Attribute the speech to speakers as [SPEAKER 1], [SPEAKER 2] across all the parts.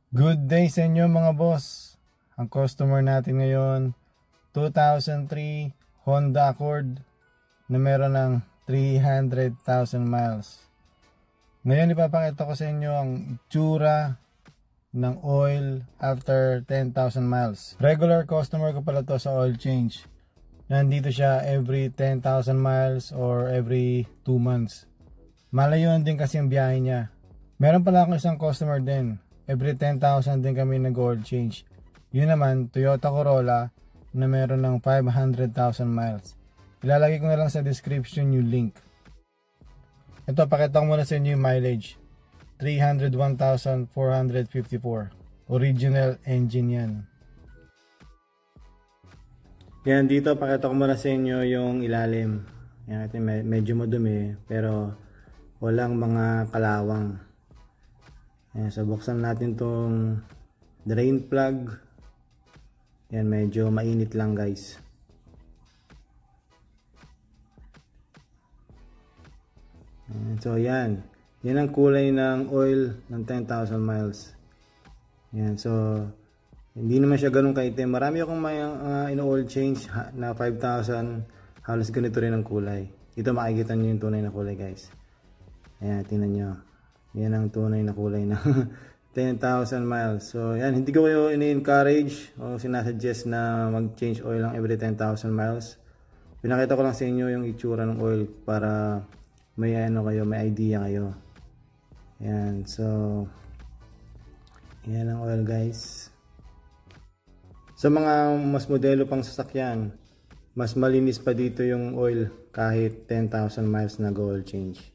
[SPEAKER 1] Good day sa inyo mga boss. Ang customer natin ngayon, 2003 Honda Accord na meron ng 300,000 miles. Ngayon ipapakita ko sa inyo ang itsura ng oil after 10,000 miles. Regular customer ko pala to sa oil change. Nandito siya every 10,000 miles or every 2 months. Malayo din kasi ang biyahe niya. Meron pala akong isang customer din. Every 10,000 din kami nag-oil change. Yun naman, Toyota Corolla na meron ng 500,000 miles. Ilalagay ko na lang sa description yung link. Ito, pakita ko muna sa inyo yung mileage. 301,454. Original engine yan. Yan, dito pakita ko muna sa inyo yung ilalim. Yan, medyo madumi pero walang mga kalawang. Ayan, so buksan natin tong drain plug. Yan, medyo mainit lang guys. Ayan, so yan. Yan ang kulay ng oil ng 10,000 miles. Yan, so hindi naman siya ganun kaitim. Marami akong may ino-oil change na 5,000. Halos ganito rin ang kulay. Dito makikita nyo yung tunay na kulay guys. Ayan, tingnan nyo. Yan ang tunay na kulay na 10,000 miles. So yan, hindi ko kayo ini-encourage o sinasuggest na mag-change oil lang every 10,000 miles. Pinakita ko lang sa inyo yung itsura ng oil para may may idea kayo. Yan, so yan ang oil guys. Sa mga mas modelo pang sasakyan, mas malinis pa dito yung oil kahit 10,000 miles na oil change.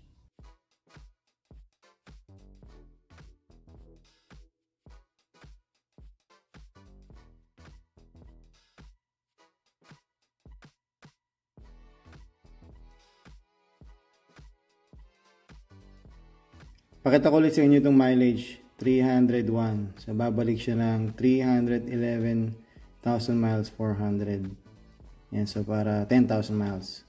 [SPEAKER 1] Pakita ko ulit sa inyo itong mileage, 301. So babalik siya ng 311,000 miles 400. Yan, so para 10,000 miles.